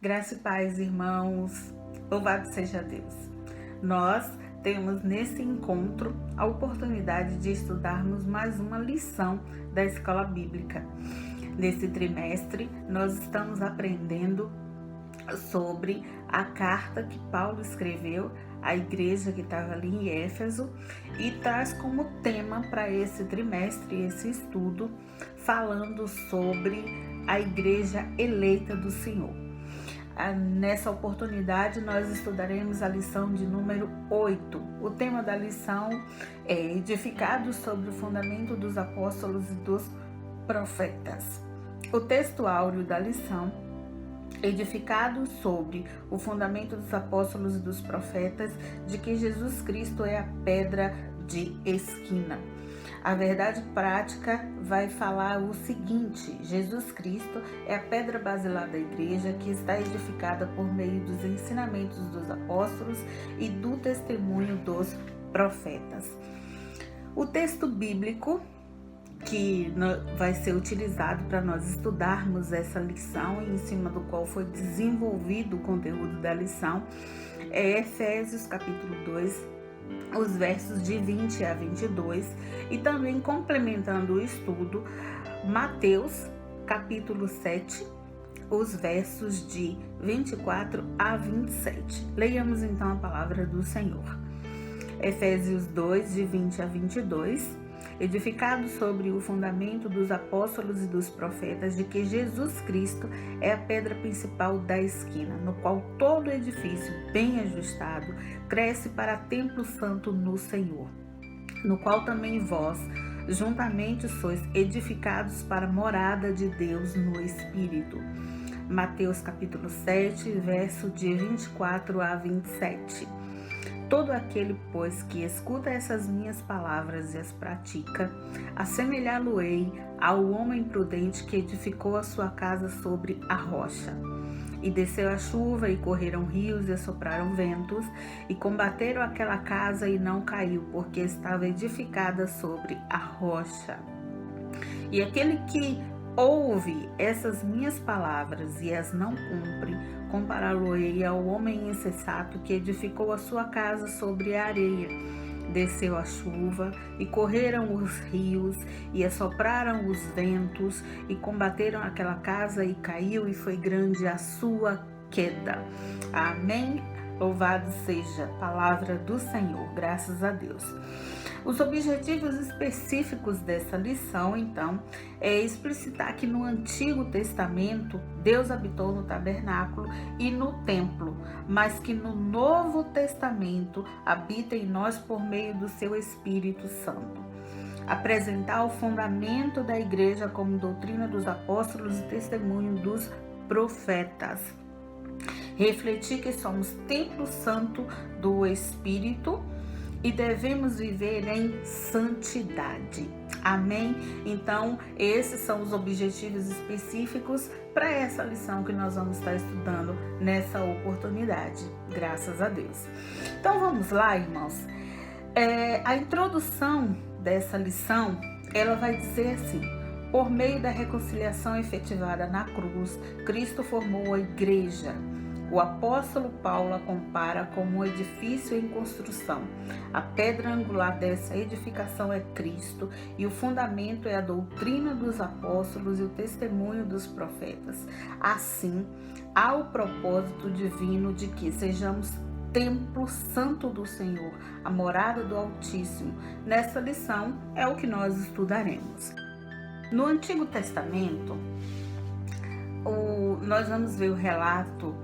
Graça e paz, irmãos. Louvado seja Deus. Nós temos nesse encontro a oportunidade de estudarmos mais uma lição da escola bíblica. Nesse trimestre, nós estamos aprendendo sobre a carta que Paulo escreveu à igreja que estava ali em Éfeso e traz como tema para esse trimestre, esse estudo, falando sobre a igreja eleita do Senhor. Nessa oportunidade, nós estudaremos a lição de número 8. O tema da lição é Edificados sobre o fundamento dos apóstolos e dos profetas. O texto áureo da lição: edificados sobre o fundamento dos apóstolos e dos profetas, de que Jesus Cristo é a pedra de esquina. A verdade prática vai falar o seguinte: Jesus Cristo é a pedra basilar da igreja, que está edificada por meio dos ensinamentos dos apóstolos e do testemunho dos profetas. O texto bíblico que vai ser utilizado para nós estudarmos essa lição e em cima do qual foi desenvolvido o conteúdo da lição é Efésios capítulo 2, os versos de 20 a 22, e também complementando o estudo, Mateus capítulo 7, os versos de 24 a 27. Leiamos então a palavra do Senhor. Efésios 2, de 20 a 22. Edificado sobre o fundamento dos apóstolos e dos profetas, de que Jesus Cristo é a pedra principal da esquina, no qual todo edifício bem ajustado cresce para templo santo no Senhor, no qual também vós juntamente sois edificados para a morada de Deus no Espírito. Mateus capítulo 7, verso de 24 a 27. Todo aquele, pois, que escuta essas minhas palavras e as pratica, assemelhá-lo-ei ao homem prudente que edificou a sua casa sobre a rocha. E desceu a chuva, e correram rios, e assopraram ventos, e combateram aquela casa, e não caiu, porque estava edificada sobre a rocha. E aquele que ouve essas minhas palavras e as não cumpre, compará-lo-ei ao homem insensato que edificou a sua casa sobre a areia. Desceu a chuva, e correram os rios, e assopraram os ventos, e combateram aquela casa, e caiu, e foi grande a sua queda. Amém? Louvado seja a palavra do Senhor, graças a Deus. Os objetivos específicos dessa lição, então, é explicitar que no Antigo Testamento Deus habitou no tabernáculo e no templo, mas que no Novo Testamento habita em nós por meio do seu Espírito Santo. Apresentar o fundamento da igreja como doutrina dos apóstolos e testemunho dos profetas. Refletir que somos templo santo do Espírito e devemos viver em santidade. Amém? Então, esses são os objetivos específicos para essa lição que nós vamos estar estudando nessa oportunidade. Graças a Deus. Então, vamos lá, irmãos. A introdução dessa lição, ela vai dizer assim: por meio da reconciliação efetivada na cruz, Cristo formou a igreja. O apóstolo Paulo a compara como um edifício em construção. A pedra angular dessa edificação é Cristo, e o fundamento é a doutrina dos apóstolos e o testemunho dos profetas. Assim, há o propósito divino de que sejamos templo santo do Senhor, a morada do Altíssimo. Nessa lição é o que nós estudaremos. No Antigo Testamento, nós vamos ver o relato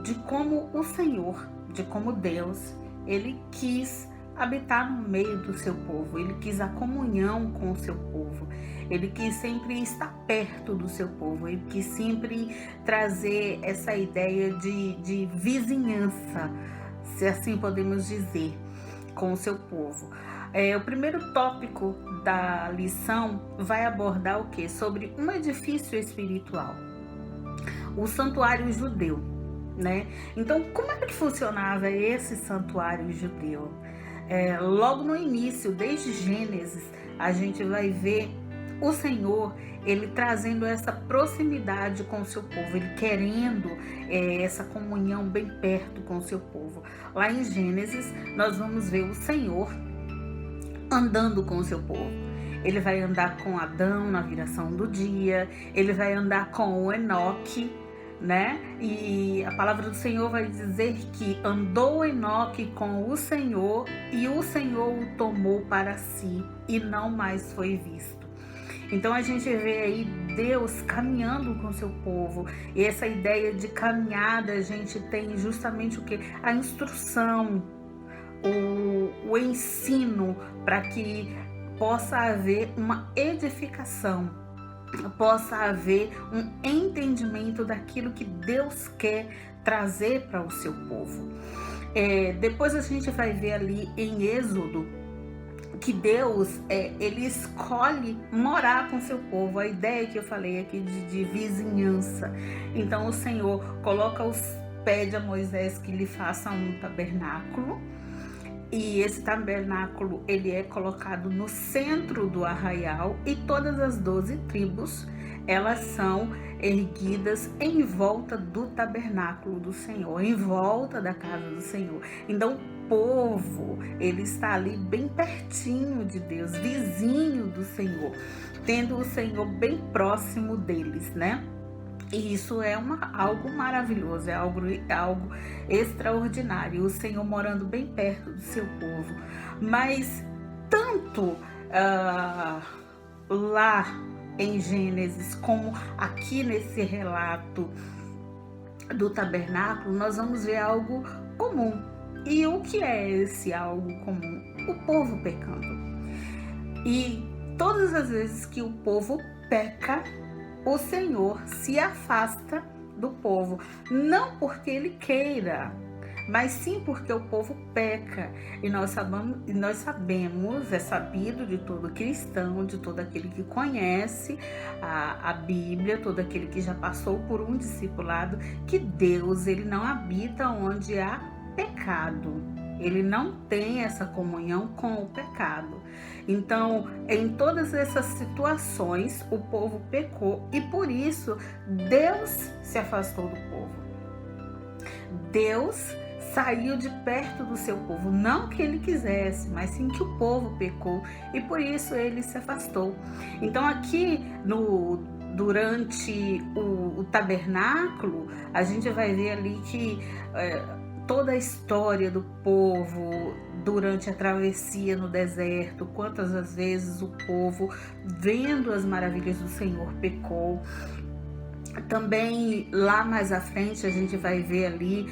de como o Senhor, de como Deus, ele quis habitar no meio do seu povo, ele quis a comunhão com o seu povo, ele quis sempre estar perto do seu povo, ele quis sempre trazer essa ideia de vizinhança, se assim podemos dizer, com o seu povo. O primeiro tópico da lição vai abordar o quê? Sobre um edifício espiritual, o santuário judeu. Então, como é que funcionava esse santuário judeu? Logo no início, desde Gênesis, a gente vai ver O Senhor, ele trazendo essa proximidade com o seu povo, ele querendo essa comunhão bem perto com o seu povo. Lá em Gênesis, nós vamos ver o Senhor andando com o seu povo. Ele vai andar com Adão na viração do dia, ele vai andar com o Enoque, né? E a palavra do Senhor vai dizer que andou Enoque com o Senhor e o Senhor o tomou para si e não mais foi visto. Então a gente vê aí Deus caminhando com o seu povo, e essa ideia de caminhada a gente tem justamente o que? A instrução, o ensino, para que possa haver uma edificação, possa haver um entendimento daquilo que Deus quer trazer para o seu povo. Depois a gente vai ver ali em Êxodo que Deus, ele escolhe morar com seu povo. A ideia que eu falei aqui de vizinhança. Então o Senhor pede a Moisés que lhe faça um tabernáculo. E esse tabernáculo, ele é colocado no centro do arraial, e todas as 12 tribos, elas são erguidas em volta do tabernáculo do Senhor, em volta da casa do Senhor. Então o povo, ele está ali bem pertinho de Deus, vizinho do Senhor, tendo o Senhor bem próximo deles, né? E isso é algo maravilhoso, é algo extraordinário, o Senhor morando bem perto do seu povo. Mas tanto lá em Gênesis como aqui nesse relato do tabernáculo, nós vamos ver algo comum. E o que é esse algo comum? O povo pecando. E todas as vezes que o povo peca, o Senhor se afasta do povo, não porque ele queira, mas sim porque o povo peca. E nós sabemos, é sabido de todo cristão, de todo aquele que conhece a Bíblia, todo aquele que já passou por um discipulado, que Deus, ele não habita onde há pecado. Ele não tem essa comunhão com o pecado. Então, em todas essas situações, o povo pecou e por isso Deus se afastou do povo. Deus saiu de perto do seu povo, não que ele quisesse, mas sim que o povo pecou e por isso ele se afastou. Então, aqui durante o tabernáculo, a gente vai ver ali que toda a história do povo durante a travessia no deserto, quantas as vezes o povo, vendo as maravilhas do Senhor, pecou. Também lá mais à frente a gente vai ver ali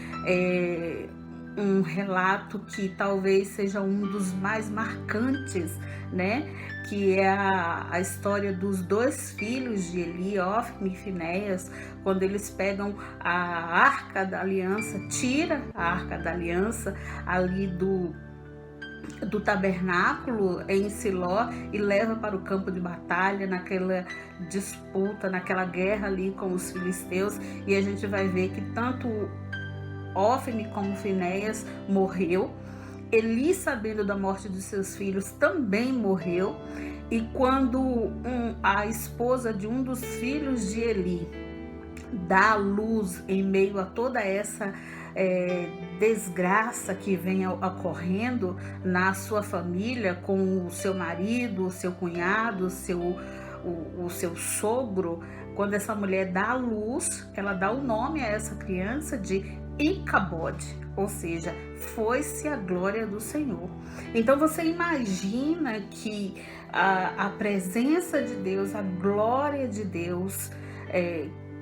um relato que talvez seja um dos mais marcantes, né? Que é a história dos 2 filhos de Eli, Ófni e Finéias, quando eles pegam a Arca da Aliança, tira a Arca da Aliança ali do tabernáculo em Siló e leva para o campo de batalha, naquela disputa, naquela guerra ali com os filisteus, e a gente vai ver que tanto Ófni como Finéias morreu. Eli, sabendo da morte de seus filhos, também morreu. E quando a esposa de um dos filhos de Eli dá à luz em meio a toda essa desgraça que vem ocorrendo na sua família, com o seu marido, o seu cunhado, o seu sogro, quando essa mulher dá à luz, ela dá o nome a essa criança de Icabode, ou seja, foi-se a glória do Senhor. Então você imagina que a presença de Deus, a glória de Deus,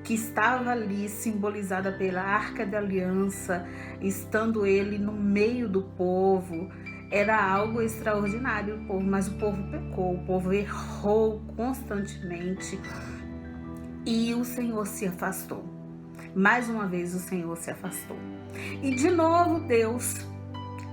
que estava ali simbolizada pela Arca da Aliança, estando ele no meio do povo, era algo extraordinário, mas o povo pecou, o povo errou constantemente e o Senhor se afastou. Mais uma vez o Senhor se afastou. E de novo Deus,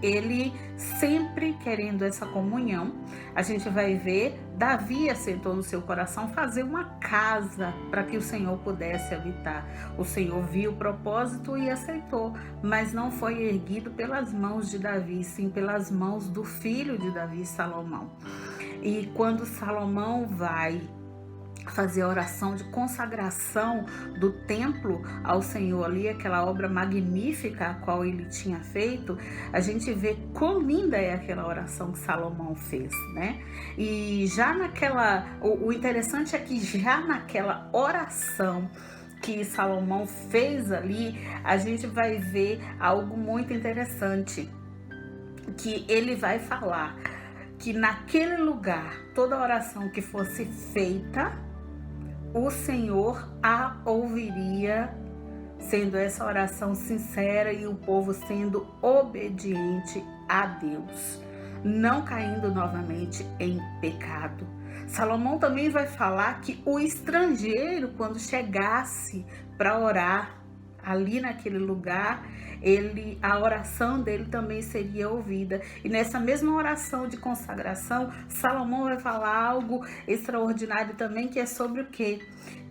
ele sempre querendo essa comunhão. A gente vai ver Davi assentou no seu coração fazer uma casa para que o Senhor pudesse habitar. O Senhor viu o propósito e aceitou, mas não foi erguido pelas mãos de Davi, sim pelas mãos do filho de Davi, Salomão. E quando Salomão vai fazer a oração de consagração do templo ao Senhor ali, aquela obra magnífica a qual ele tinha feito, a gente vê quão linda é aquela oração que Salomão fez, né? E já naquela, o interessante é que já naquela oração que Salomão fez ali, a gente vai ver algo muito interessante, que ele vai falar que naquele lugar, toda oração que fosse feita, o Senhor a ouviria, sendo essa oração sincera e o povo sendo obediente a Deus, não caindo novamente em pecado. Salomão também vai falar que o estrangeiro, quando chegasse para orar ali naquele lugar, a oração dele também seria ouvida. E nessa mesma oração de consagração, Salomão vai falar algo extraordinário também, que é sobre o quê?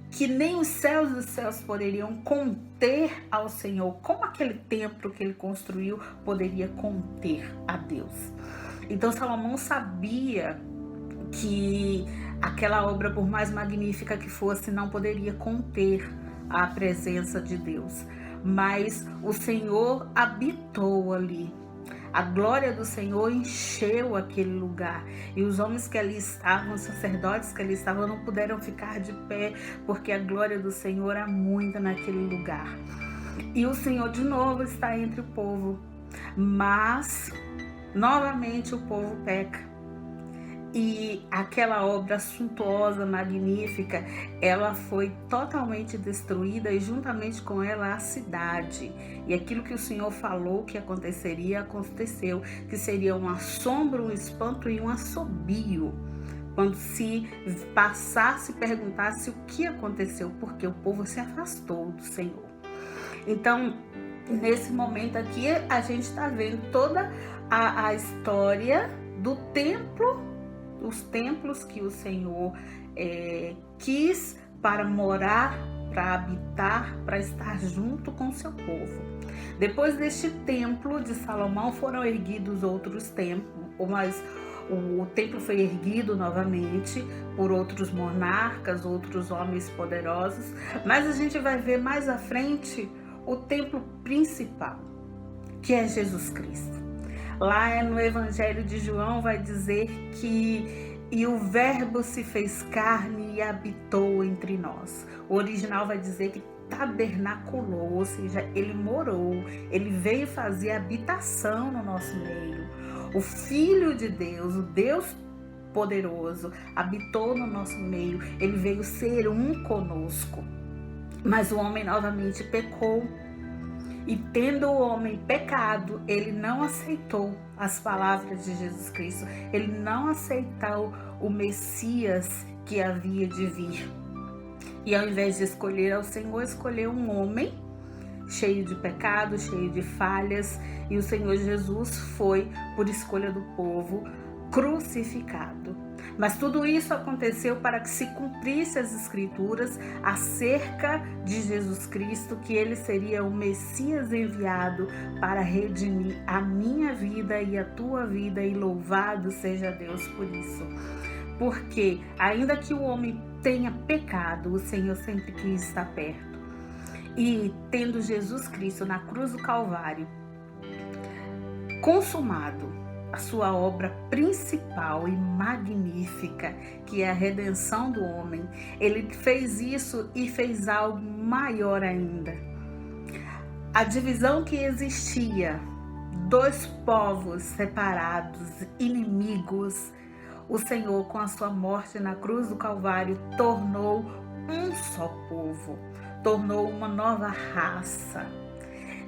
Que nem os céus dos céus poderiam conter ao Senhor, como aquele templo que ele construiu poderia conter a Deus. Então Salomão sabia que aquela obra, por mais magnífica que fosse, não poderia conter a presença de Deus. Mas o Senhor habitou ali. A glória do Senhor encheu aquele lugar. E os homens que ali estavam, os sacerdotes que ali estavam, não puderam ficar de pé, porque a glória do Senhor era muita naquele lugar. E o Senhor de novo está entre o povo. Mas, novamente, o povo peca. E aquela obra suntuosa, magnífica, ela foi totalmente destruída, e juntamente com ela a cidade. E aquilo que o Senhor falou que aconteceria, aconteceu, que seria um assombro, um espanto e um assobio, quando se passasse e perguntasse o que aconteceu, porque o povo se afastou do Senhor. Então, nesse momento aqui, a gente está vendo toda a história do templo, os templos que o Senhor quis para morar, para habitar, para estar junto com o seu povo. Depois deste templo de Salomão foram erguidos outros templos, mas o templo foi erguido novamente por outros monarcas, outros homens poderosos, mas a gente vai ver mais à frente o templo principal, que é Jesus Cristo. Lá no Evangelho de João vai dizer que e o verbo se fez carne e habitou entre nós. O original vai dizer que tabernaculou, ou seja, ele morou, ele veio fazer habitação no nosso meio. O Filho de Deus, o Deus poderoso, habitou no nosso meio, ele veio ser um conosco. Mas o homem novamente pecou. E tendo o homem pecado, ele não aceitou as palavras de Jesus Cristo. Ele não aceitou o Messias que havia de vir. E ao invés de escolher ao Senhor, escolheu um homem cheio de pecado, cheio de falhas. E o Senhor Jesus foi, por escolha do povo, crucificado. Mas tudo isso aconteceu para que se cumprisse as Escrituras acerca de Jesus Cristo, que ele seria o Messias enviado para redimir a minha vida e a tua vida, e louvado seja Deus por isso. Porque ainda que o homem tenha pecado, o Senhor sempre quis estar perto. E tendo Jesus Cristo na cruz do Calvário consumado a sua obra principal e magnífica, que é a redenção do homem, ele fez isso e fez algo maior ainda. A divisão que existia, dois povos separados, inimigos, o Senhor, com a sua morte na cruz do Calvário, tornou um só povo, tornou uma nova raça,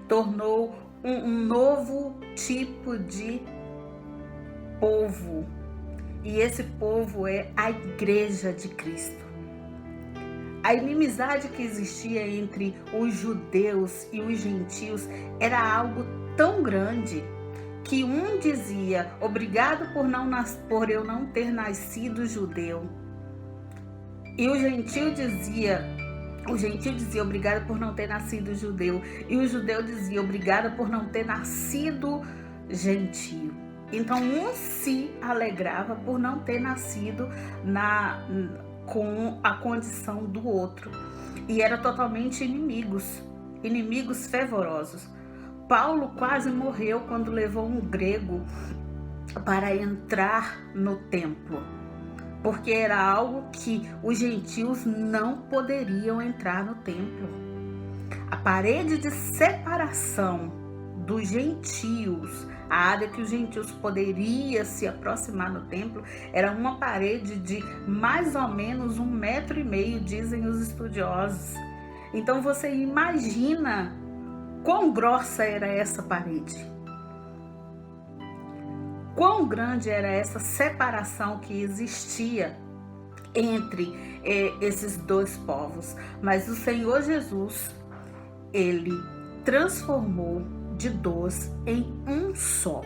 tornou um novo tipo de povo, e esse povo é a Igreja de Cristo. A inimizade que existia entre os judeus e os gentios era algo tão grande que um dizia: obrigado por eu não ter nascido judeu, e o gentil dizia obrigado por não ter nascido judeu, e o judeu dizia obrigado por não ter nascido gentio. Então um se alegrava por não ter nascido com a condição do outro. E eram totalmente inimigos fervorosos. Paulo quase morreu quando levou um grego para entrar no templo, porque era algo que os gentios não poderiam entrar no templo. A parede de separação dos gentios, a área que os gentios poderiam se aproximar no templo, era uma parede de mais ou menos 1,5 metro, dizem os estudiosos. Então você imagina quão grossa era essa parede, quão grande era essa separação que existia entre esses dois povos. Mas o Senhor Jesus, ele transformou de dois em um só,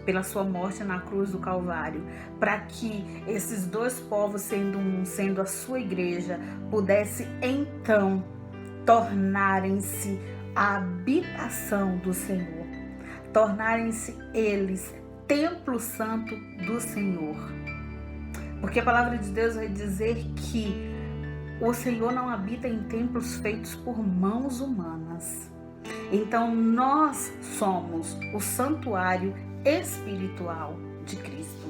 pela sua morte na cruz do Calvário, para que esses dois povos, sendo um, sendo a sua igreja, pudesse então tornarem-se a habitação do Senhor, tornarem-se eles templo santo do Senhor. Porque a palavra de Deus vai dizer que o Senhor não habita em templos feitos por mãos humanas. Então nós somos o santuário espiritual de Cristo.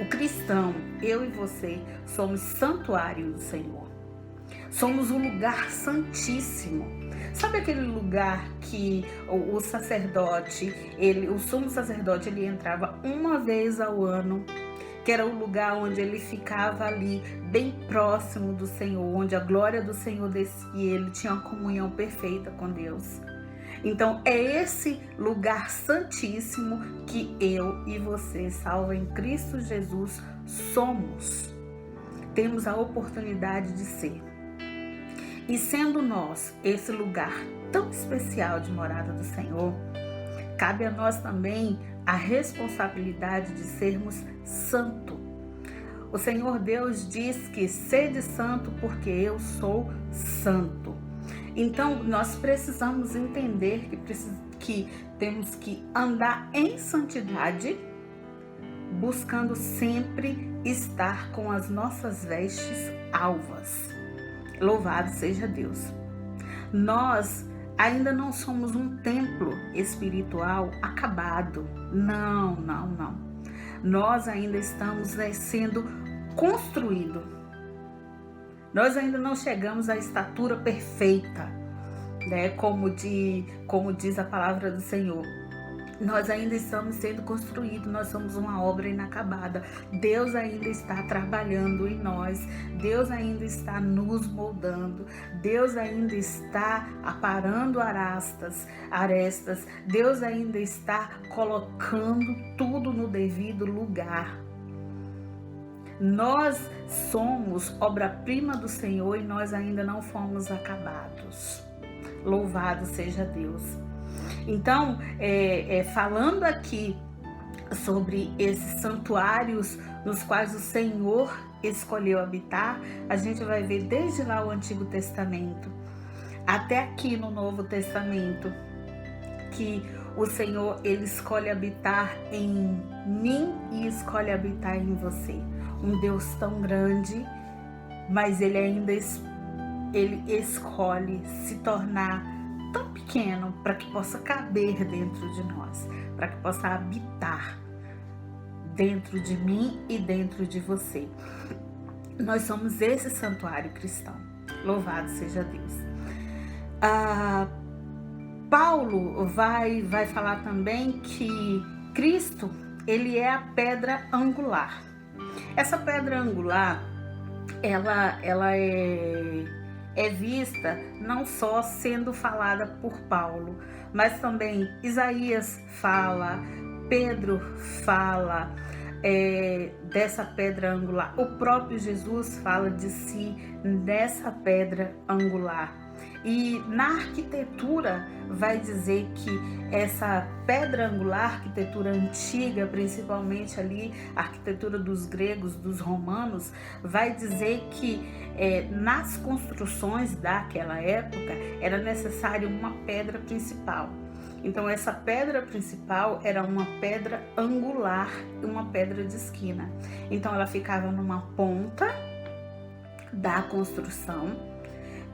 O cristão, eu e você, somos santuário do Senhor. Somos um lugar santíssimo. Sabe aquele lugar que o sacerdote, o sumo sacerdote, ele entrava uma vez ao ano, que era o lugar onde ele ficava ali, bem próximo do Senhor, onde a glória do Senhor descia e ele tinha uma comunhão perfeita com Deus. Então é esse lugar santíssimo que eu e você, salvo em Cristo Jesus, somos. Temos a oportunidade de ser. E sendo nós esse lugar tão especial de morada do Senhor, cabe a nós também a responsabilidade de sermos santo. O Senhor Deus diz que sede santo porque eu sou santo. Então nós precisamos entender que temos que andar em santidade, buscando sempre estar com as nossas vestes alvas. Louvado seja Deus. Nós ainda não somos um templo espiritual acabado. Não. Nós ainda estamos sendo construídos. Nós ainda não chegamos à estatura perfeita, né? Como diz a palavra do Senhor. Nós ainda estamos sendo construídos, nós somos uma obra inacabada. Deus ainda está trabalhando em nós, Deus ainda está nos moldando, Deus ainda está aparando arestas, Deus ainda está colocando tudo no devido lugar. Nós somos obra-prima do Senhor e nós ainda não fomos acabados. Louvado seja Deus. Então, falando aqui sobre esses santuários nos quais o Senhor escolheu habitar, a gente vai ver desde lá o Antigo Testamento até aqui no Novo Testamento que o Senhor, ele escolhe habitar em mim e escolhe habitar em você. Um Deus tão grande, mas ele ainda escolhe se tornar tão pequeno para que possa caber dentro de nós, para que possa habitar dentro de mim e dentro de você. Nós somos esse santuário cristão. Louvado seja Deus. Paulo vai falar também que Cristo, ele é a pedra angular. Essa pedra angular, ela é vista não só sendo falada por Paulo, mas também Isaías fala, Pedro fala dessa pedra angular. O próprio Jesus fala de si nessa pedra angular. E na arquitetura vai dizer que essa pedra angular, arquitetura antiga, principalmente ali, a arquitetura dos gregos, dos romanos, vai dizer que nas construções daquela época era necessário uma pedra principal. Então essa pedra principal era uma pedra angular e uma pedra de esquina. Então ela ficava numa ponta da construção.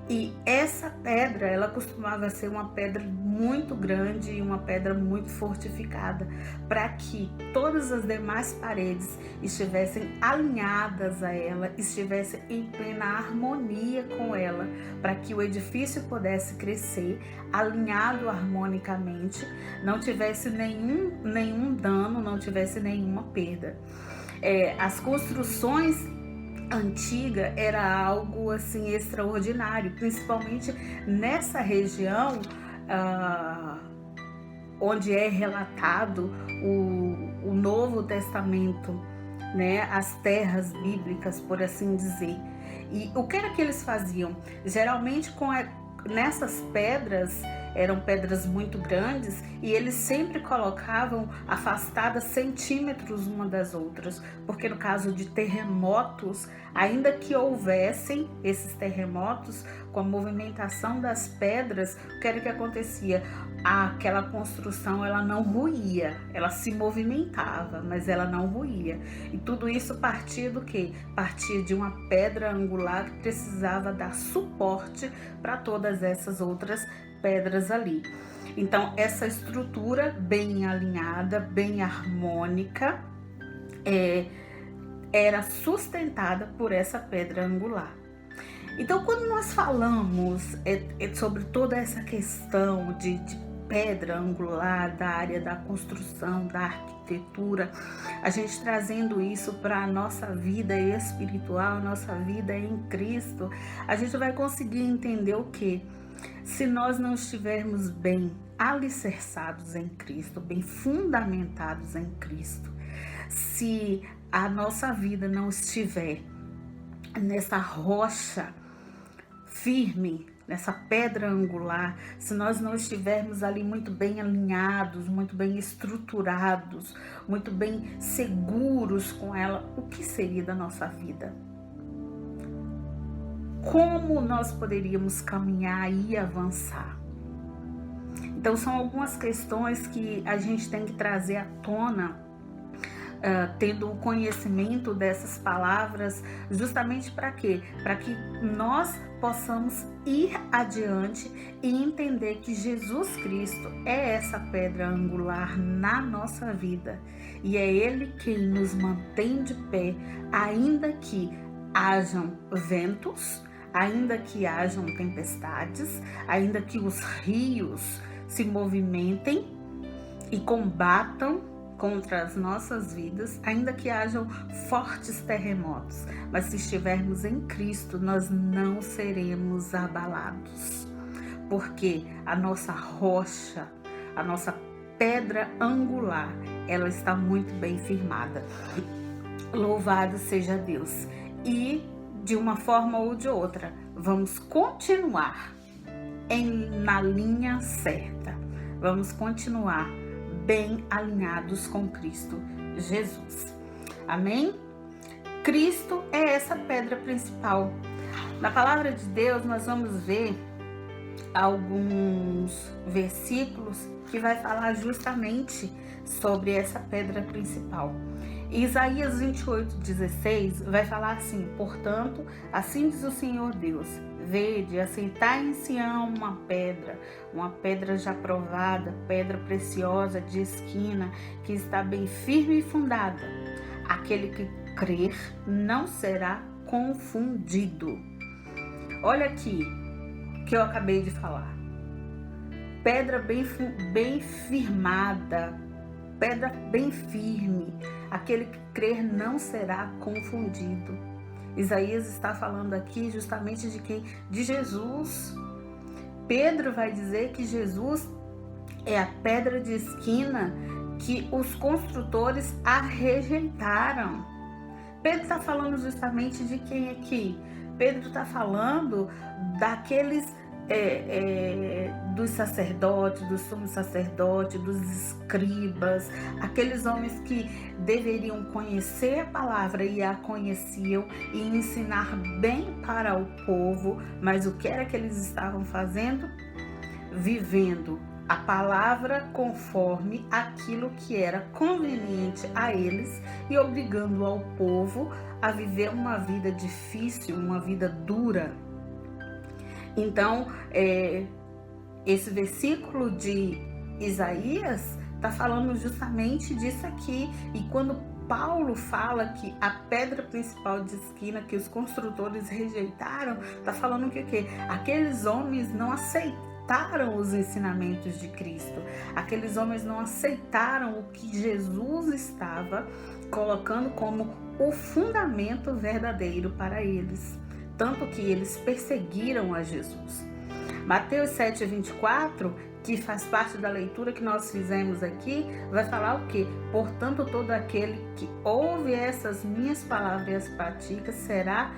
E essa pedra, ela costumava ser uma pedra muito grande e uma pedra muito fortificada, para que todas as demais paredes estivessem alinhadas a ela, estivessem em plena harmonia com ela, para que o edifício pudesse crescer alinhado harmonicamente, não tivesse nenhum dano, não tivesse nenhuma perda. As construções antiga era algo assim extraordinário, principalmente nessa região onde é relatado o Novo Testamento, né? As terras bíblicas, por assim dizer. E o que era que eles faziam? Geralmente nessas pedras, eram pedras muito grandes, e eles sempre colocavam afastadas centímetros uma das outras, porque no caso de terremotos, ainda que houvessem esses terremotos, com a movimentação das pedras, o que era que acontecia? Aquela construção, ela não ruía, ela se movimentava, mas ela não ruía. E tudo isso partia do quê? Partia de uma pedra angular que precisava dar suporte para todas essas outras pedras ali. Então, essa estrutura bem alinhada, bem harmônica, era sustentada por essa pedra angular. Então, quando nós falamos sobre toda essa questão de pedra angular, da área da construção, da arquitetura, a gente trazendo isso para a nossa vida espiritual, nossa vida em Cristo, a gente vai conseguir entender o quê? Se nós não estivermos bem alicerçados em Cristo, bem fundamentados em Cristo, se a nossa vida não estiver nessa rocha firme, nessa pedra angular, se nós não estivermos ali muito bem alinhados, muito bem estruturados, muito bem seguros com ela, o que seria da nossa vida? Como nós poderíamos caminhar e avançar? Então, são algumas questões que a gente tem que trazer à tona, tendo o conhecimento dessas palavras, justamente para quê? Para que nós possamos ir adiante e entender que Jesus Cristo é essa pedra angular na nossa vida, e é Ele quem nos mantém de pé, ainda que hajam ventos, ainda que hajam tempestades, ainda que os rios se movimentem e combatam contra as nossas vidas, ainda que hajam fortes terremotos, mas se estivermos em Cristo, nós não seremos abalados, porque a nossa rocha, a nossa pedra angular, ela está muito bem firmada. Louvado seja Deus! E de uma forma ou de outra, vamos continuar na linha certa, vamos continuar bem alinhados com Cristo Jesus. Amém? Cristo é essa pedra principal. Na palavra de Deus, nós vamos ver alguns versículos que vai falar justamente sobre essa pedra principal. Isaías 28:16 vai falar assim: portanto, assim diz o Senhor Deus, vede, assentai em Sião uma pedra já provada, pedra preciosa de esquina, que está bem firme e fundada. Aquele que crer não será confundido. Olha aqui que eu acabei de falar. Pedra bem firmada, pedra bem firme. Aquele que crer não será confundido. Isaías está falando aqui justamente de quem? De Jesus. Pedro vai dizer que Jesus é a pedra de esquina que os construtores a rejeitaram. Pedro está falando justamente de quem aqui? Pedro está falando daqueles dos sacerdotes, dos sumos sacerdotes, dos escribas, aqueles homens que deveriam conhecer a palavra e a conheciam e ensinar bem para o povo, mas o que era que eles estavam fazendo? Vivendo a palavra conforme aquilo que era conveniente a eles e obrigando ao povo a viver uma vida difícil, uma vida dura. Então, esse versículo de Isaías está falando justamente disso aqui. E quando Paulo fala que a pedra principal de esquina que os construtores rejeitaram, está falando que o quê? Aqueles homens não aceitaram os ensinamentos de Cristo. Aqueles homens não aceitaram o que Jesus estava colocando como o fundamento verdadeiro para eles. Tanto que eles perseguiram a Jesus. Mateus 7:24, que faz parte da leitura que nós fizemos aqui, vai falar o quê? Portanto, todo aquele que ouve essas minhas palavras e as pratica será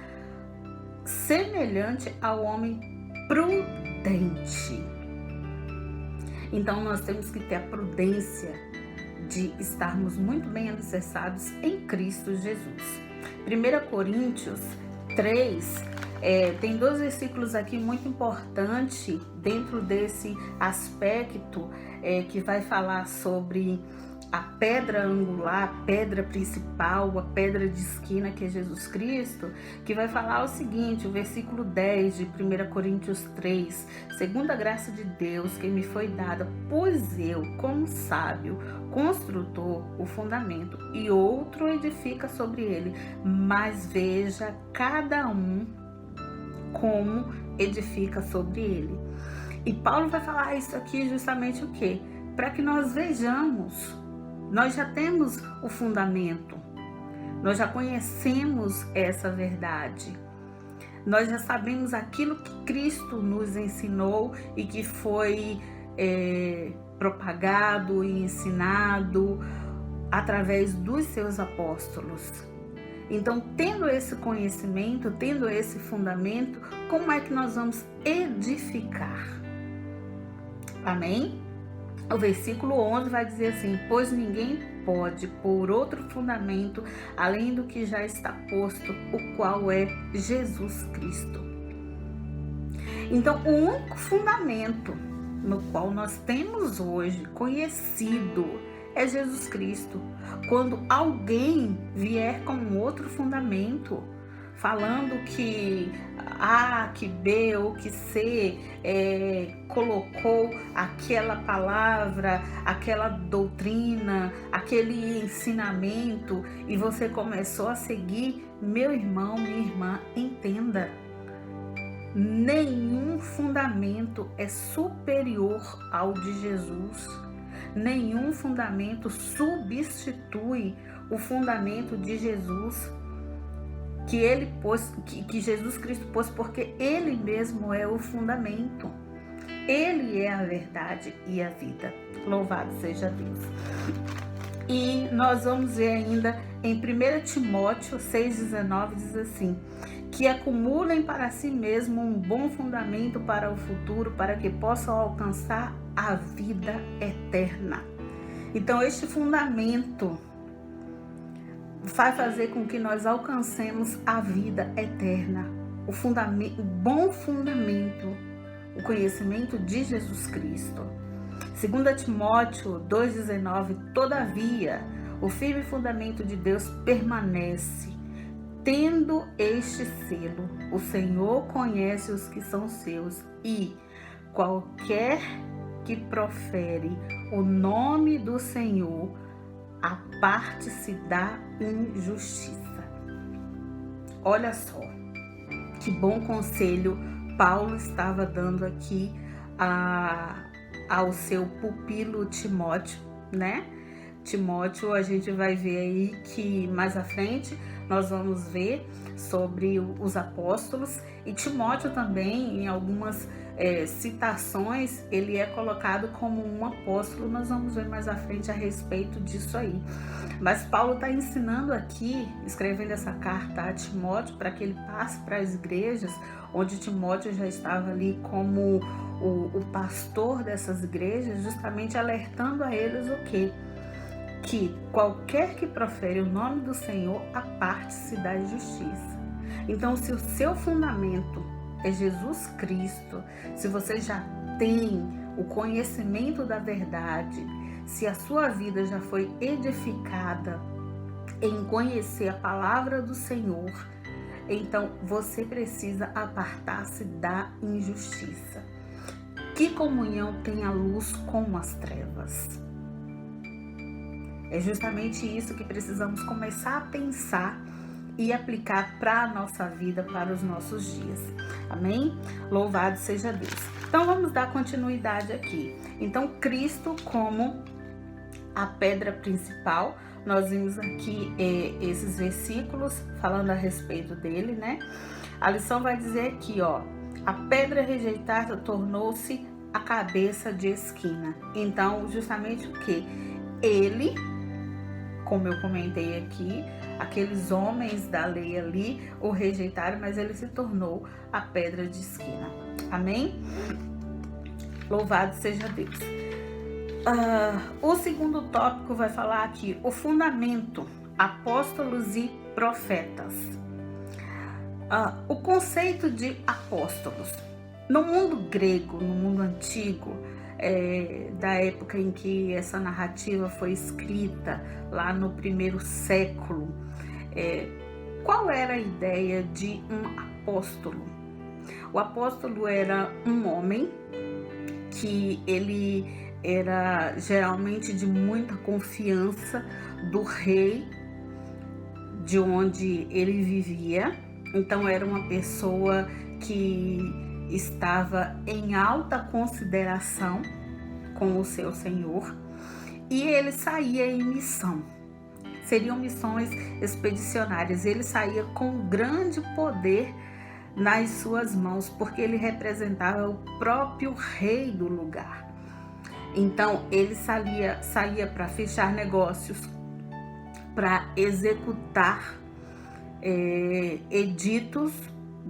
semelhante ao homem prudente. Então, nós temos que ter a prudência de estarmos muito bem alicerçados em Cristo Jesus. 1 Coríntios 3, tem 2 versículos aqui muito importantes dentro desse aspecto que vai falar sobre a pedra angular, a pedra principal, a pedra de esquina que é Jesus Cristo, que vai falar o seguinte, o versículo 10 de 1 Coríntios 3, segundo a graça de Deus que me foi dada, pois eu, como sábio, construtor, o fundamento, e outro edifica sobre ele, mas veja cada um como edifica sobre ele. E Paulo vai falar isso aqui justamente o quê? Para que nós vejamos. Nós já temos o fundamento, nós já conhecemos essa verdade, nós já sabemos aquilo que Cristo nos ensinou e que foi propagado e ensinado através dos seus apóstolos. Então, tendo esse conhecimento, tendo esse fundamento, como é que nós vamos edificar? Amém? O versículo 11 vai dizer assim, pois ninguém pode pôr outro fundamento além do que já está posto, o qual é Jesus Cristo. Então, o único fundamento no qual nós temos hoje conhecido é Jesus Cristo. Quando alguém vier com outro fundamento, falando que A, que B ou que C colocou aquela palavra, aquela doutrina, aquele ensinamento e você começou a seguir, meu irmão, minha irmã, entenda. Nenhum fundamento é superior ao de Jesus. Nenhum fundamento substitui o fundamento de Jesus que ele pôs, que Jesus Cristo pôs, porque ele mesmo é o fundamento. Ele é a verdade e a vida. Louvado seja Deus. E nós vamos ver ainda em 1 Timóteo 6,19, diz assim, que acumulem para si mesmo um bom fundamento para o futuro, para que possam alcançar a vida eterna. Então, este fundamento vai fazer com que nós alcancemos a vida eterna. O bom fundamento, o conhecimento de Jesus Cristo. 2 Timóteo 2,19, todavia, o firme fundamento de Deus permanece, tendo este selo, o Senhor conhece os que são seus, e qualquer que profere o nome do Senhor, a parte se dá injustiça. Olha só, que bom conselho Paulo estava dando aqui ao seu pupilo Timóteo, né? Timóteo, a gente vai ver aí que mais à frente nós vamos ver sobre os apóstolos, e Timóteo também, em algumas citações, ele é colocado como um apóstolo. Nós vamos ver mais à frente a respeito disso aí. Mas Paulo está ensinando aqui, escrevendo essa carta a Timóteo, para que ele passe para as igrejas, onde Timóteo já estava ali como o pastor dessas igrejas, justamente alertando a eles o quê? Que qualquer que profere o nome do Senhor, a parte-se da justiça. Então, se o seu fundamento é Jesus Cristo, se você já tem o conhecimento da verdade, se a sua vida já foi edificada em conhecer a palavra do Senhor, então você precisa apartar-se da injustiça. Que comunhão tem a luz com as trevas? É justamente isso que precisamos começar a pensar e aplicar para a nossa vida, para os nossos dias. Amém? Louvado seja Deus. Então vamos dar continuidade aqui. Então Cristo como a pedra principal, nós vimos aqui esses versículos falando a respeito dele, né? A lição vai dizer aqui, ó, a pedra rejeitada tornou-se a cabeça de esquina. Então, justamente o que? Ele, como eu comentei aqui, aqueles homens da lei ali o rejeitaram, mas ele se tornou a pedra de esquina. Amém? Louvado seja Deus. O segundo tópico vai falar aqui, o fundamento, apóstolos e profetas. O conceito de apóstolos. No mundo grego, no mundo antigo, da época em que essa narrativa foi escrita, lá no primeiro século, qual era a ideia de um apóstolo? O apóstolo era um homem que ele era geralmente de muita confiança do rei de onde ele vivia. Então era uma pessoa que estava em alta consideração com o seu senhor e ele saía em missão. Seriam missões expedicionárias. Ele saía com grande poder nas suas mãos, porque ele representava o próprio rei do lugar. Então ele saía para fechar negócios, para executar editos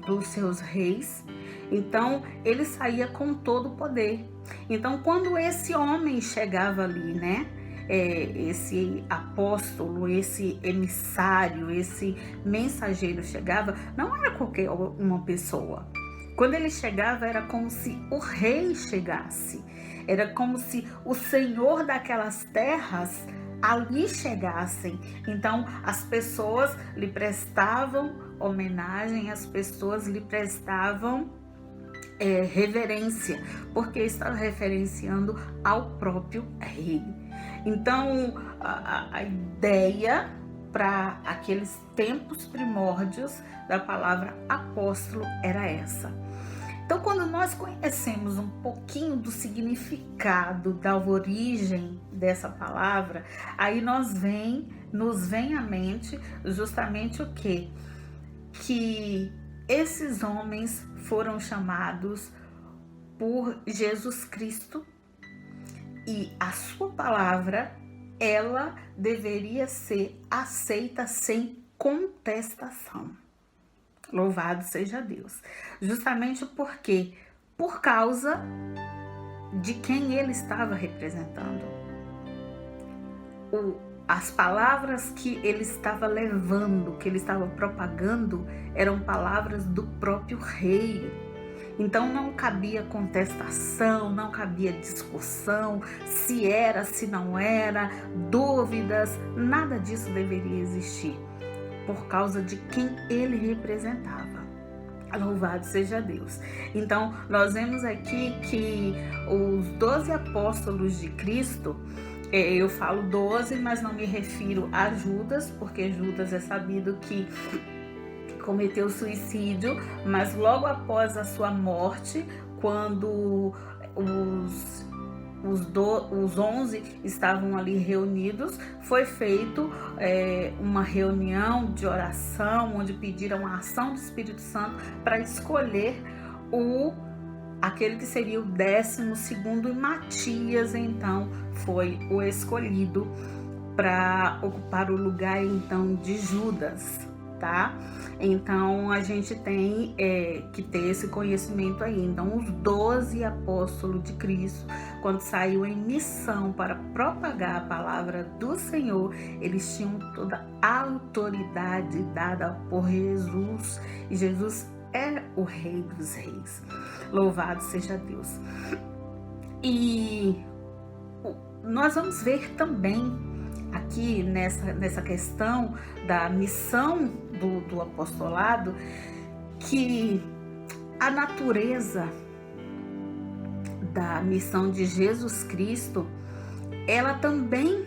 dos seus reis. Então ele saía com todo o poder. Então quando esse homem chegava ali, né, esse apóstolo, esse emissário, esse mensageiro chegava, não era qualquer uma pessoa. Quando ele chegava era como se o rei chegasse, era como se o senhor daquelas terras ali chegassem. Então as pessoas lhe prestavam homenagem, as pessoas lhe prestavam reverência, porque estava referenciando ao próprio rei. Então a ideia para aqueles tempos primórdios da palavra apóstolo era essa. Então, quando nós conhecemos um pouquinho do significado, da origem dessa palavra, aí nos vem à mente justamente o quê? Que esses homens foram chamados por Jesus Cristo e a sua palavra, ela deveria ser aceita sem contestação. Louvado seja Deus. Justamente porque, por causa de quem ele estava representando. As palavras que ele estava levando, que ele estava propagando, eram palavras do próprio rei. Então não cabia contestação, não cabia discussão, se era, se não era, dúvidas, nada disso deveria existir, por causa de quem ele representava. Louvado seja Deus. Então nós vemos aqui que os 12 apóstolos de Cristo, eu falo 12, mas não me refiro a Judas, porque Judas é sabido que cometeu suicídio, mas logo após a sua morte, quando os 11 estavam ali reunidos, foi feito uma reunião de oração, onde pediram a ação do Espírito Santo para escolher aquele que seria o 12º, e Matias então foi o escolhido para ocupar o lugar então de Judas, tá? Então a gente tem que ter esse conhecimento aí. Então os 12 apóstolos de Cristo, quando saiu em missão para propagar a palavra do Senhor, eles tinham toda a autoridade dada por Jesus, e Jesus é o Rei dos Reis. Louvado seja Deus. E nós vamos ver também aqui nessa questão da missão do apostolado, que a natureza da missão de Jesus Cristo, ela também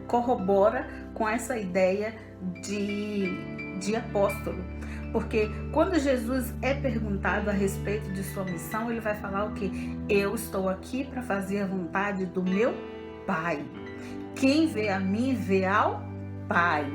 corrobora com essa ideia de apóstolo. Porque quando Jesus é perguntado a respeito de sua missão, ele vai falar o quê? Eu estou aqui para fazer a vontade do meu Pai. Quem vê a mim, vê ao Pai.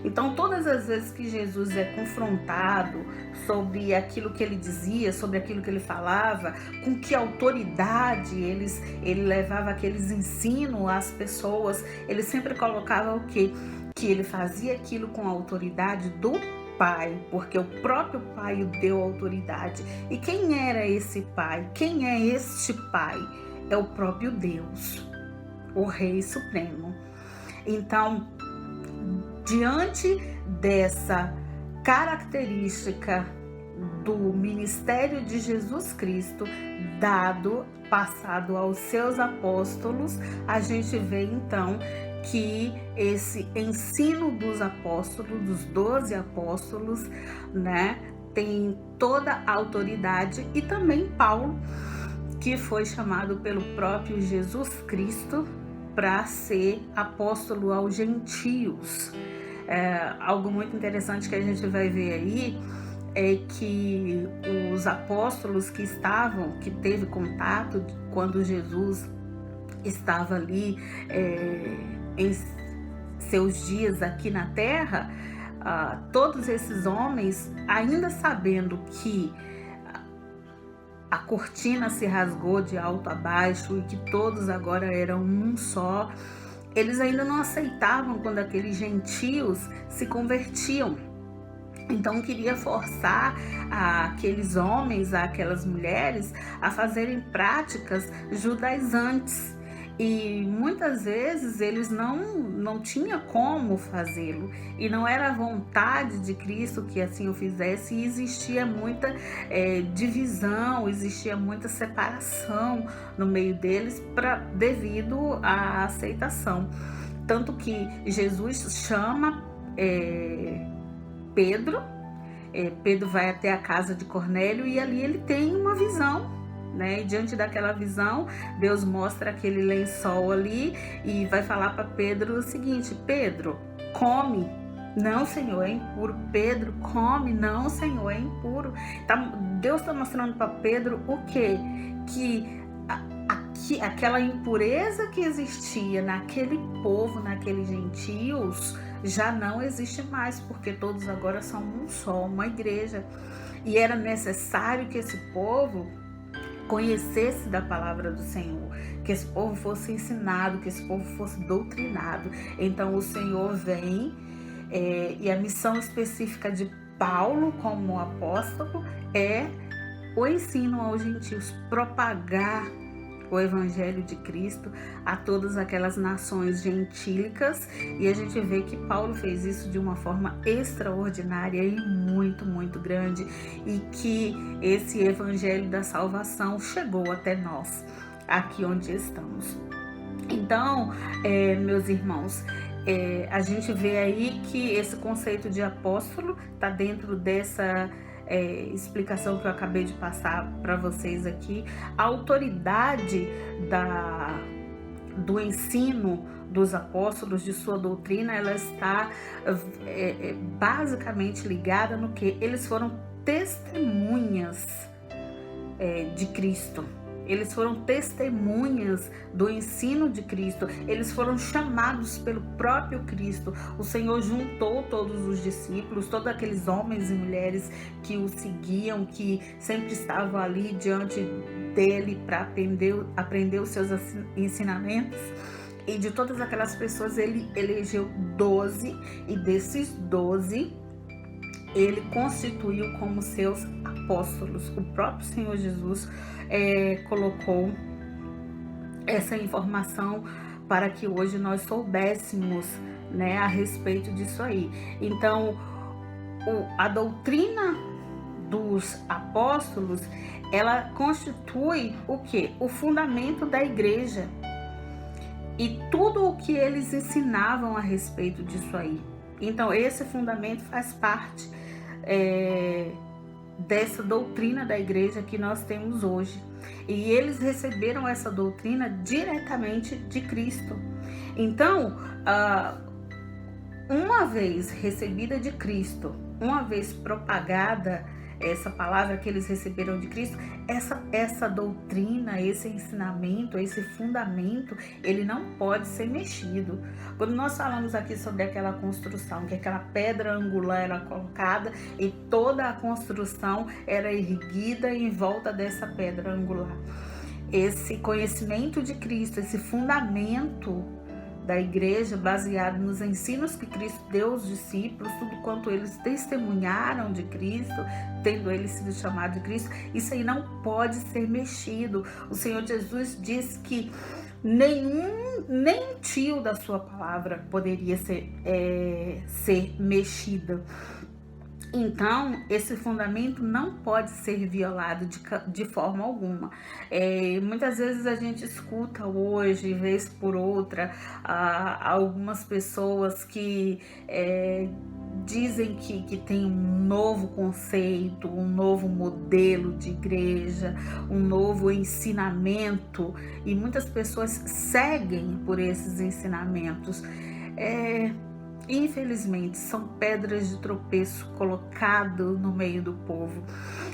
Então, todas as vezes que Jesus é confrontado sobre aquilo que ele dizia, sobre aquilo que ele falava, com que autoridade ele levava aqueles ensinos às pessoas, ele sempre colocava o quê? Que ele fazia aquilo com a autoridade do Pai, porque o próprio Pai o deu autoridade. E quem era esse Pai? Quem é este Pai? É o próprio Deus, o Rei Supremo. Então, diante dessa característica do ministério de Jesus Cristo, passado aos seus apóstolos, a gente vê então que esse ensino dos apóstolos, dos 12 apóstolos, né, tem toda a autoridade, e também Paulo, que foi chamado pelo próprio Jesus Cristo para ser apóstolo aos gentios. Algo muito interessante que a gente vai ver aí é que os apóstolos que teve contato quando Jesus estava ali em seus dias aqui na terra, todos esses homens, ainda sabendo que a cortina se rasgou de alto a baixo e que todos agora eram um só, eles ainda não aceitavam quando aqueles gentios se convertiam. Então queria forçar aqueles homens, aquelas mulheres, a fazerem práticas judaizantes. E muitas vezes eles não tinham como fazê-lo, e não era a vontade de Cristo que assim o fizesse, e existia muita divisão, existia muita separação no meio deles devido à aceitação. Tanto que Jesus chama Pedro, Pedro vai até a casa de Cornélio, e ali ele tem uma visão. E diante daquela visão, Deus mostra aquele lençol ali e vai falar para Pedro o seguinte: Pedro, come. Não, Senhor, é impuro. Pedro, come. Não, Senhor, é impuro. Deus está mostrando para Pedro o quê? Que aquela impureza que existia naquele povo, naqueles gentios, já não existe mais, porque todos agora são um só, uma igreja. E era necessário que esse povo conhecesse da palavra do Senhor, que esse povo fosse ensinado, que esse povo fosse doutrinado. Então o Senhor vem, e a missão específica de Paulo como apóstolo é o ensino aos gentios, propagar o evangelho de Cristo a todas aquelas nações gentílicas, e a gente vê que Paulo fez isso de uma forma extraordinária e muito, muito grande, e que esse evangelho da salvação chegou até nós, aqui onde estamos. Então, meus irmãos, a gente vê aí que esse conceito de apóstolo está dentro dessa explicação que eu acabei de passar para vocês aqui. A autoridade do ensino dos apóstolos, de sua doutrina, ela está basicamente ligada no que? Eles foram testemunhas de Cristo. Eles foram testemunhas do ensino de Cristo. Eles foram chamados pelo próprio Cristo. O Senhor juntou todos os discípulos, todos aqueles homens e mulheres que o seguiam, que sempre estavam ali diante dele para aprender os seus ensinamentos. E de todas aquelas pessoas ele elegeu 12, e desses 12 ele constituiu como seus apóstolos. O próprio Senhor Jesus colocou essa informação para que hoje nós soubéssemos, a respeito disso aí. Então, a doutrina dos apóstolos ela constitui o quê? O fundamento da igreja. E tudo o que eles ensinavam a respeito disso aí. Então, esse fundamento faz parte dessa doutrina da igreja que nós temos hoje. E eles receberam essa doutrina diretamente de Cristo. Então, uma vez recebida de Cristo, uma vez propagada essa palavra que eles receberam de Cristo, essa doutrina, esse ensinamento, esse fundamento, ele não pode ser mexido. Quando nós falamos aqui sobre aquela construção, que aquela pedra angular era colocada e toda a construção era erguida em volta dessa pedra angular. Esse conhecimento de Cristo, esse fundamento da igreja, baseado nos ensinos que Cristo deu aos discípulos, tudo quanto eles testemunharam de Cristo, tendo ele sido chamado de Cristo, isso aí não pode ser mexido. O Senhor Jesus diz que nem tio da sua palavra poderia ser mexido. Então, esse fundamento não pode ser violado de forma alguma. Muitas vezes a gente escuta hoje, vez por outra, algumas pessoas que dizem que tem um novo conceito, um novo modelo de igreja, um novo ensinamento, e muitas pessoas seguem por esses ensinamentos. Infelizmente, são pedras de tropeço colocado no meio do povo.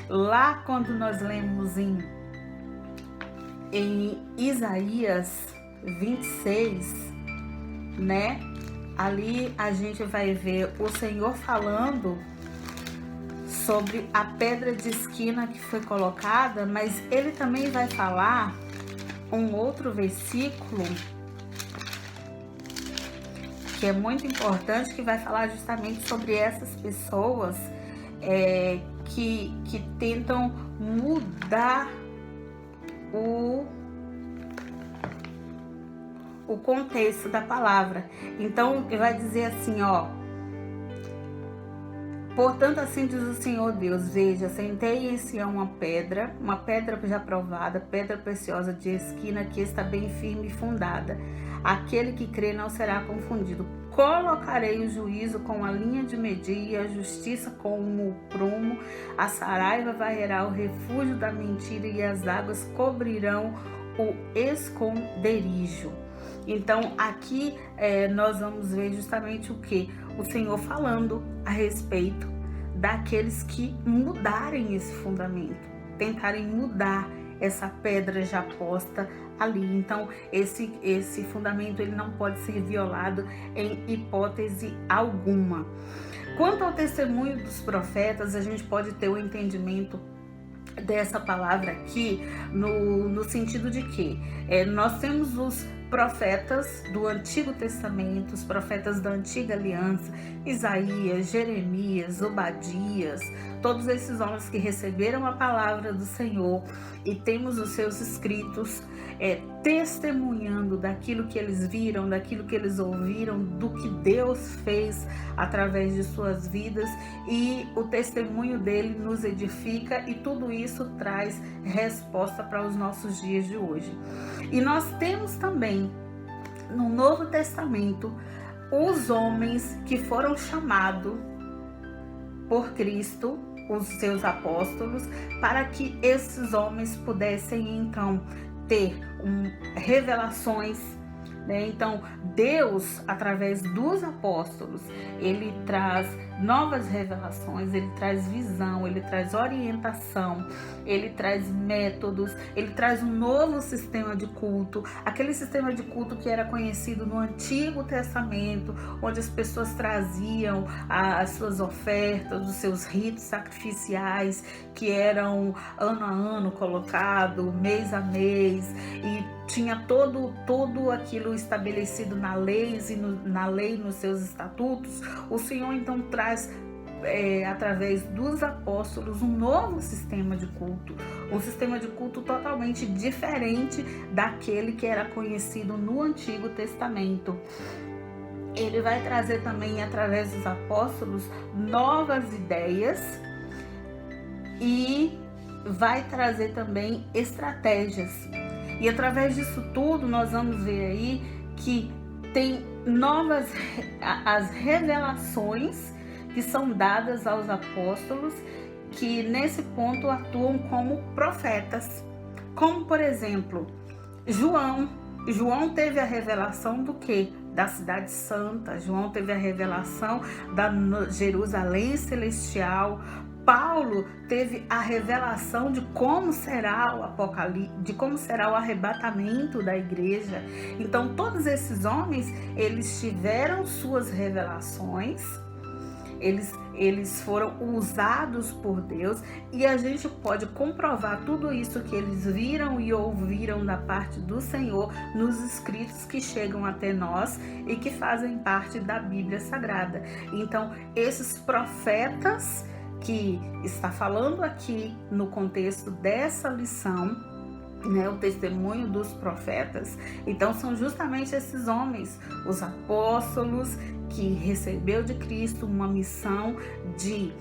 Lá quando nós lemos em Isaías 26, né? Ali a gente vai ver o Senhor falando sobre a pedra de esquina que foi colocada, mas ele também vai falar um outro versículo que é muito importante, que vai falar justamente sobre essas pessoas que tentam mudar o contexto da palavra. Então, ele vai dizer assim, portanto, assim diz o Senhor Deus, veja, sentei em Sião uma pedra já provada, pedra preciosa de esquina, que está bem firme e fundada. Aquele que crê não será confundido. Colocarei o juízo com a linha de medir e a justiça com o prumo. A saraiva varrerá o refúgio da mentira e as águas cobrirão o esconderijo. Então, aqui nós vamos ver justamente o que? O Senhor falando a respeito daqueles que mudarem esse fundamento, tentarem mudar essa pedra já posta ali. Então, esse fundamento ele não pode ser violado em hipótese alguma. Quanto ao testemunho dos profetas, a gente pode ter o entendimento dessa palavra aqui no sentido de que nós temos os profetas do Antigo Testamento, os profetas da Antiga Aliança, Isaías, Jeremias, Obadias, todos esses homens que receberam a palavra do Senhor, e temos os seus escritos testemunhando daquilo que eles viram, daquilo que eles ouviram, do que Deus fez através de suas vidas, e o testemunho dele nos edifica, e tudo isso traz resposta para os nossos dias de hoje. E nós temos também no Novo Testamento os homens que foram chamados por Cristo, os seus apóstolos, para que esses homens pudessem então ter revelações, né? Então Deus, através dos apóstolos, ele traz novas revelações, ele traz visão, ele traz orientação, ele traz métodos, ele traz um novo sistema de culto, aquele sistema de culto que era conhecido no Antigo Testamento, onde as pessoas traziam as suas ofertas, os seus ritos sacrificiais, que eram ano a ano colocado, mês a mês, e tinha todo aquilo estabelecido na lei e nos seus estatutos. O Senhor então traz através dos apóstolos um novo sistema de culto, um sistema de culto totalmente diferente daquele que era conhecido no Antigo Testamento. Ele vai trazer também, através dos apóstolos, novas ideias e vai trazer também estratégias. E através disso tudo nós vamos ver aí que tem as revelações que são dadas aos apóstolos, que nesse ponto atuam como profetas. Como, por exemplo, João. João teve a revelação do quê? Da cidade santa. João teve a revelação da Jerusalém celestial. Paulo teve a revelação de como será o apocalipse, de como será o arrebatamento da igreja. Então, todos esses homens, eles tiveram suas revelações, eles foram usados por Deus, e a gente pode comprovar tudo isso que eles viram e ouviram da parte do Senhor nos escritos que chegam até nós e que fazem parte da Bíblia Sagrada. Então, esses profetas que está falando aqui no contexto dessa lição, né, o testemunho dos profetas, então são justamente esses homens, os apóstolos, que recebeu de Cristo uma missão de,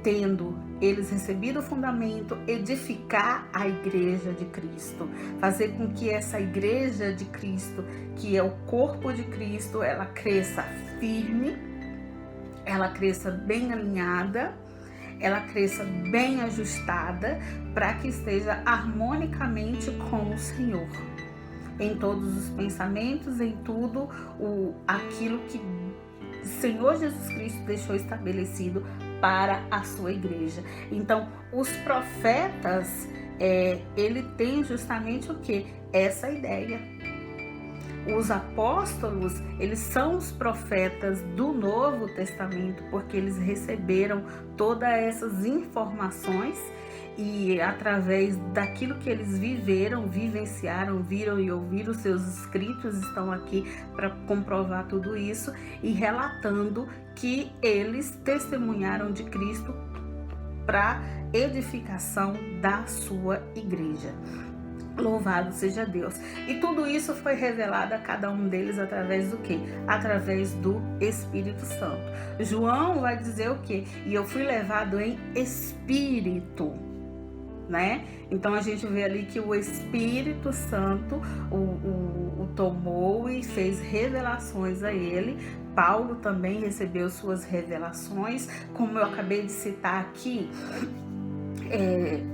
tendo eles recebido o fundamento, edificar a igreja de Cristo, fazer com que essa igreja de Cristo, que é o corpo de Cristo, ela cresça firme, ela cresça bem alinhada, ela cresça bem ajustada, para que esteja harmonicamente com o Senhor, em todos os pensamentos, em tudo aquilo que o Senhor Jesus Cristo deixou estabelecido para a sua igreja. Então, os profetas, ele tem justamente o que? Essa ideia. Os apóstolos, eles são os profetas do Novo Testamento, porque eles receberam todas essas informações e através daquilo que eles viveram, vivenciaram, viram e ouviram, seus escritos estão aqui para comprovar tudo isso e relatando que eles testemunharam de Cristo para edificação da sua igreja. Louvado seja Deus. E tudo isso foi revelado a cada um deles através do quê? Através do Espírito Santo. João vai dizer o quê? E eu fui levado em espírito, né? Então a gente vê ali que o Espírito Santo o tomou e fez revelações a ele. Paulo também recebeu suas revelações, como eu acabei de citar aqui.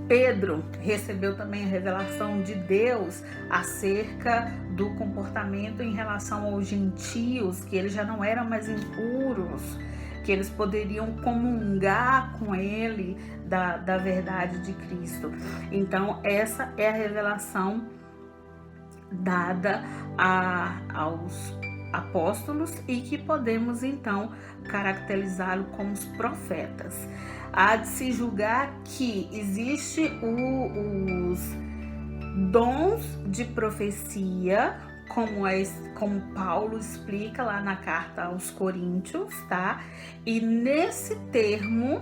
Pedro recebeu também a revelação de Deus acerca do comportamento em relação aos gentios, que eles já não eram mais impuros, que eles poderiam comungar com ele da verdade de Cristo. Então, essa é a revelação dada aos apóstolos e que podemos então caracterizá-lo como os profetas. Há de se julgar que existe os dons de profecia, como Paulo explica lá na carta aos Coríntios, tá? E nesse termo,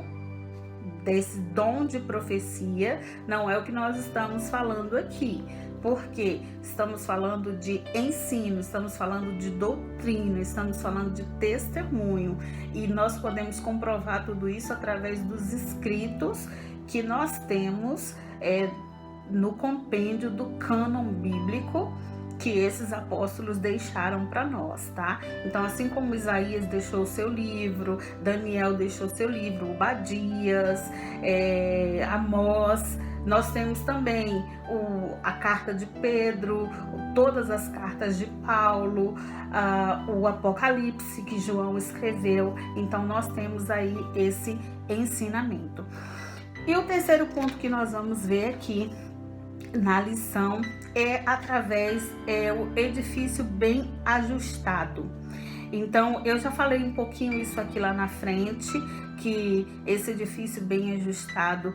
desse dom de profecia, não é o que nós estamos falando aqui, porque estamos falando de ensino, estamos falando de doutrina, estamos falando de testemunho, e nós podemos comprovar tudo isso através dos escritos que nós temos no compêndio do cânon bíblico que esses apóstolos deixaram para nós, tá? Então, assim como Isaías deixou o seu livro, Daniel deixou o seu livro, Obadias, Amós, nós temos também a carta de Pedro, todas as cartas de Paulo, o Apocalipse que João escreveu. Então, nós temos aí esse ensinamento. E o terceiro ponto que nós vamos ver aqui na lição é através o edifício bem ajustado. Então, eu já falei um pouquinho isso aqui lá na frente, que esse edifício bem ajustado,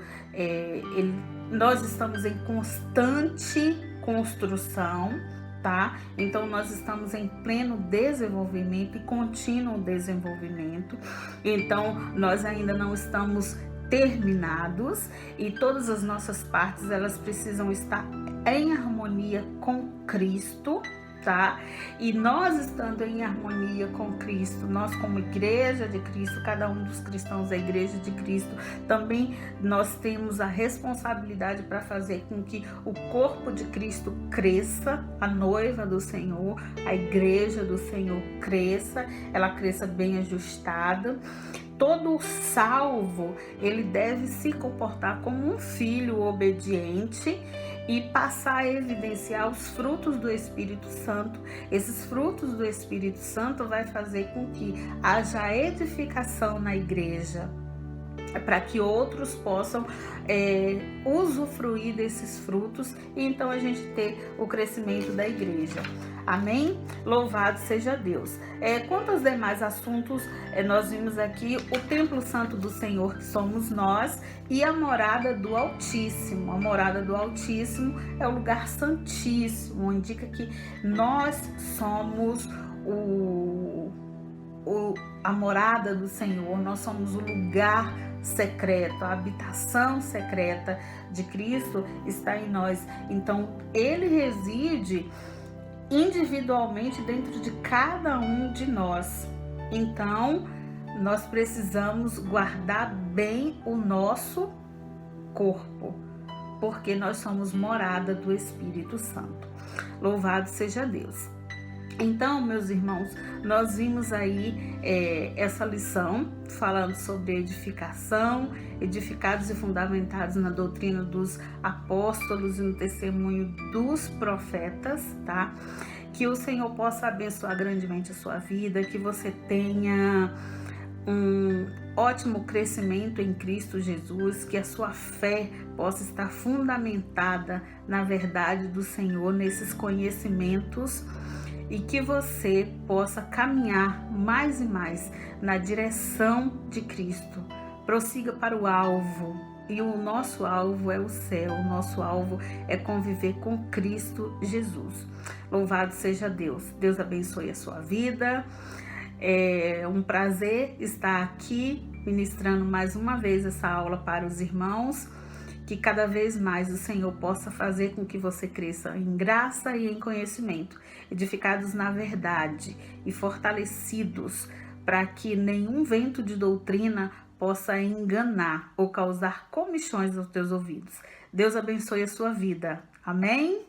nós estamos em constante construção, tá? Então, nós estamos em pleno desenvolvimento e contínuo desenvolvimento. Então, nós ainda não estamos terminados e todas as nossas partes, elas precisam estar em harmonia com Cristo, tá? E nós estando em harmonia com Cristo, nós como igreja de Cristo, cada um dos cristãos da igreja de Cristo, também nós temos a responsabilidade para fazer com que o corpo de Cristo cresça, a noiva do Senhor, a igreja do Senhor cresça, ela cresça bem ajustada. Todo salvo, ele deve se comportar como um filho obediente e passar a evidenciar os frutos do Espírito Santo. Esses frutos do Espírito Santo vai fazer com que haja edificação na igreja, para que outros possam usufruir desses frutos e então a gente ter o crescimento da igreja. Amém? Louvado seja Deus. Quanto aos demais assuntos, nós vimos aqui o templo santo do Senhor, que somos nós, e a morada do Altíssimo. A morada do Altíssimo é o lugar santíssimo, indica que nós somos a morada do Senhor, nós somos o lugar secreto, a habitação secreta de Cristo está em nós. Então, ele reside individualmente dentro de cada um de nós. Então, nós precisamos guardar bem o nosso corpo, porque nós somos morada do Espírito Santo. Louvado seja Deus. Então, meus irmãos, nós vimos aí essa lição falando sobre edificação, edificados e fundamentados na doutrina dos apóstolos e no testemunho dos profetas, tá? Que o Senhor possa abençoar grandemente a sua vida, que você tenha um ótimo crescimento em Cristo Jesus, que a sua fé possa estar fundamentada na verdade do Senhor, nesses conhecimentos, e que você possa caminhar mais e mais na direção de Cristo. Prossiga para o alvo, e o nosso alvo é o céu, o nosso alvo é conviver com Cristo Jesus. Louvado seja Deus. Deus abençoe a sua vida. É um prazer estar aqui ministrando mais uma vez essa aula para os irmãos. Que cada vez mais o Senhor possa fazer com que você cresça em graça e em conhecimento, edificados na verdade e fortalecidos, para que nenhum vento de doutrina possa enganar ou causar comichões aos teus ouvidos. Deus abençoe a sua vida. Amém?